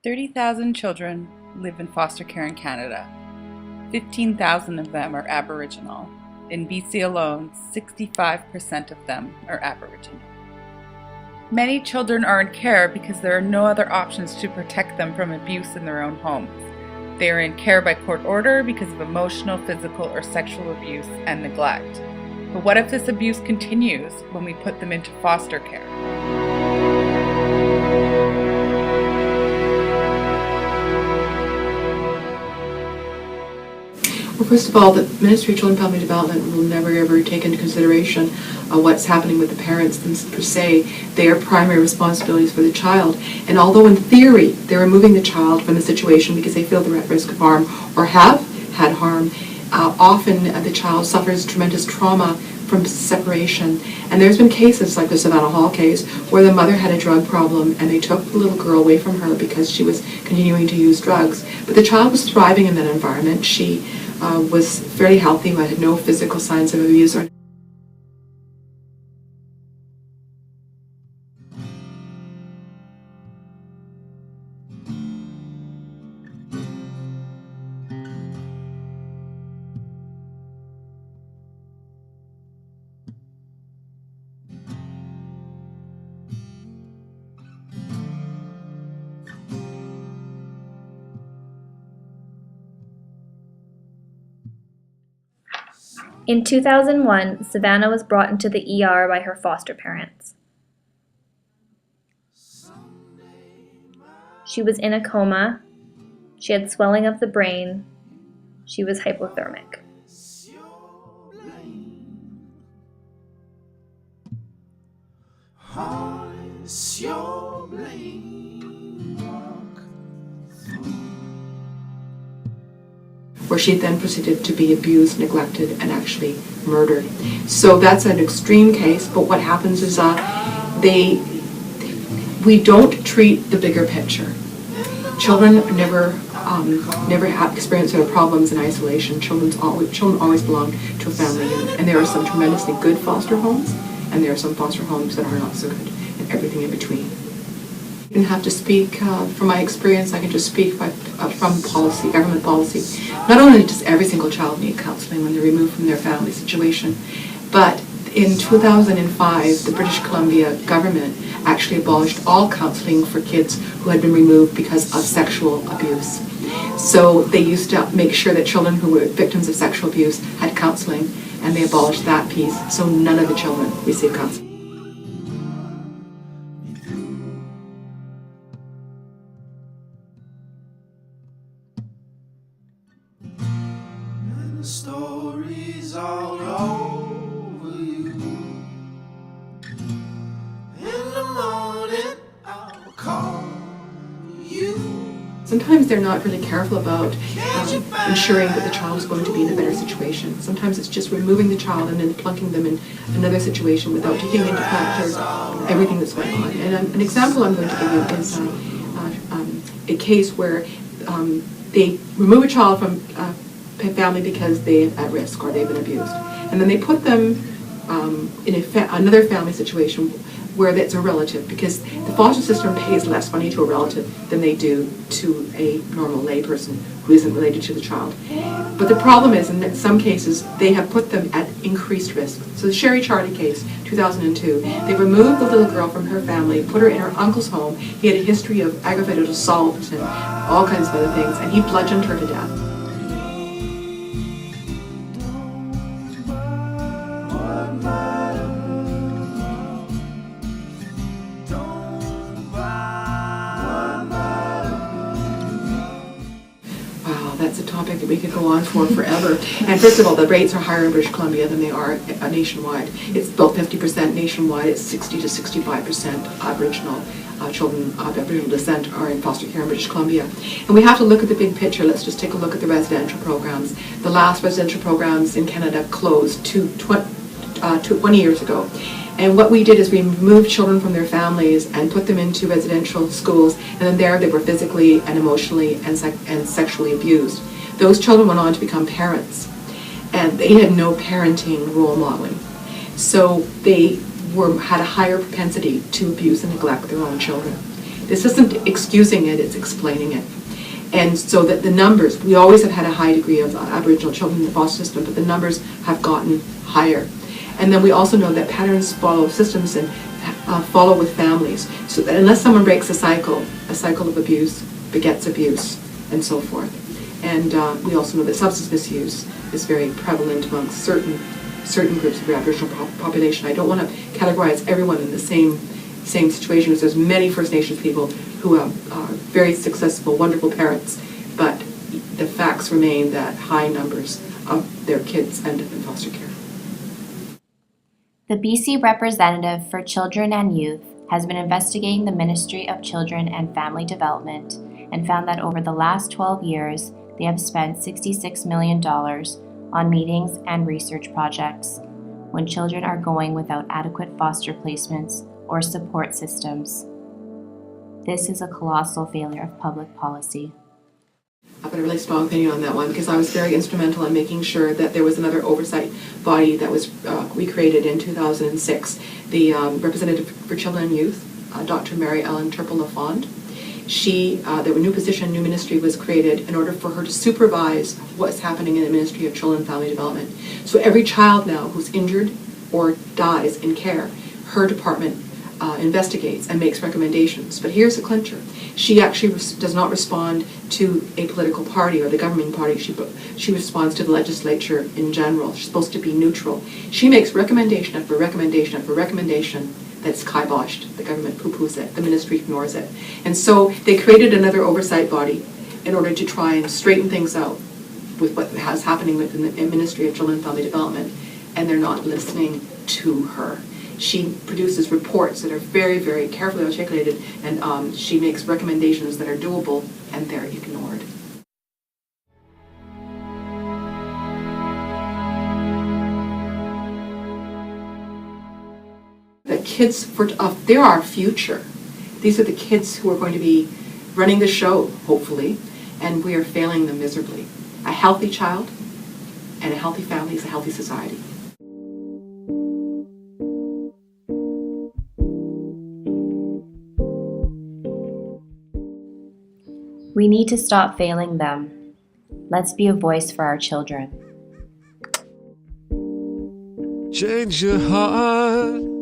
30,000 children live in foster care in Canada. 15,000 of them are Aboriginal. In BC alone, 65% of them are Aboriginal. Many children are in care because there are no other options to protect them from abuse in their own homes. They are in care by court order because of emotional, physical, or sexual abuse and neglect. But what if this abuse continues when we put them into foster care? Well, first of all, the Ministry of Children and Family Development will never ever take into consideration what's happening with the parents per se. Their primary responsibilities for the child. And although in theory they're removing the child from the situation because they feel they're at risk of harm or have had harm, often the child suffers tremendous trauma from separation. And there's been cases like the Savannah Hall case where the mother had a drug problem and they took the little girl away from her because she was continuing to use drugs. But the child was thriving in that environment. She was fairly healthy, but had no physical signs of abuse or In 2001, Savannah was brought into the ER by her foster parents. She was in a coma, she had swelling of the brain, she was hypothermic. where she then proceeded to be abused, neglected, and actually murdered. So that's an extreme case, but what happens is we don't treat the bigger picture. Children never have experienced their problems in isolation. Children always belong to a family unit, and there are some tremendously good foster homes, and there are some foster homes that are not so good, and everything in between. I don't have to speak from my experience. I can just speak from policy, government policy. Not only does every single child need counselling when they're removed from their family situation, but in 2005, the British Columbia government actually abolished all counselling for kids who had been removed because of sexual abuse. So they used to make sure that children who were victims of sexual abuse had counselling, and they abolished that piece, so none of the children received counselling. Stories all over you. In the morning I'll call you. Sometimes they're not really careful about ensuring that the child is going to be in a better situation. Sometimes it's just removing the child and then plunking them in another situation without taking into factor everything that's going on. And an example I'm going to give you is a case where they remove a child from family because they're at risk or they've been abused. And then they put them in another family situation where that's a relative, because the foster system pays less money to a relative than they do to a normal lay person who isn't related to the child. But the problem is, in some cases, they have put them at increased risk. So the Sherry Charlie case, 2002, they removed the little girl from her family, put her in her uncle's home. He had a history of aggravated assault and all kinds of other things, and he bludgeoned her to death. That's a topic that we could go on for forever. And first of all, the rates are higher in British Columbia than they are nationwide. It's about 50% nationwide. It's 60 to 65% Aboriginal children of Aboriginal descent are in foster care in British Columbia. And we have to look at the big picture. Let's just take a look at the residential programs. The last residential programs in Canada closed 20 years ago. And what we did is we moved children from their families and put them into residential schools, and then there they were physically and emotionally and sexually abused. Those children went on to become parents, and they had no parenting role modeling. So they had a higher propensity to abuse and neglect their own children. This isn't excusing it, it's explaining it. And so that the numbers, we always have had a high degree of Aboriginal children in the foster system, but the numbers have gotten higher. And then we also know that patterns follow systems and follow with families. So that unless someone breaks a cycle of abuse begets abuse, and so forth. And we also know that substance misuse is very prevalent amongst certain groups of the Aboriginal population. I don't want to categorize everyone in the same situation, because there's many First Nations people who are very successful, wonderful parents, but the facts remain that high numbers of their kids end up in foster care. The BC representative for Children and Youth has been investigating the Ministry of Children and Family Development and found that over the last 12 years, they have spent $66 million on meetings and research projects when children are going without adequate foster placements or support systems. This is a colossal failure of public policy. I've got a really strong opinion on that one, because I was very instrumental in making sure that there was another oversight body that was recreated in 2006. The representative for Children and Youth, Dr. Mary Ellen Turple-LaFond, there were new position, new ministry was created in order for her to supervise what's happening in the Ministry of Children and Family Development. So every child now who's injured or dies in care, her department investigates and makes recommendations. But here's the clincher. She actually does not respond to a political party or the governing party. She responds to the legislature in general. She's supposed to be neutral. She makes recommendation after recommendation after recommendation that's kiboshed. The government poo-poos it. The ministry ignores it. And so they created another oversight body in order to try and straighten things out with what is happening within the Ministry of Children and Family Development, and they're not listening to her. She produces reports that are very, very carefully articulated, and she makes recommendations that are doable, and they're ignored. The kids, they're our future. These are the kids who are going to be running the show, hopefully, and we are failing them miserably. A healthy child and a healthy family is a healthy society. We need to stop failing them. Let's be a voice for our children. Change your heart.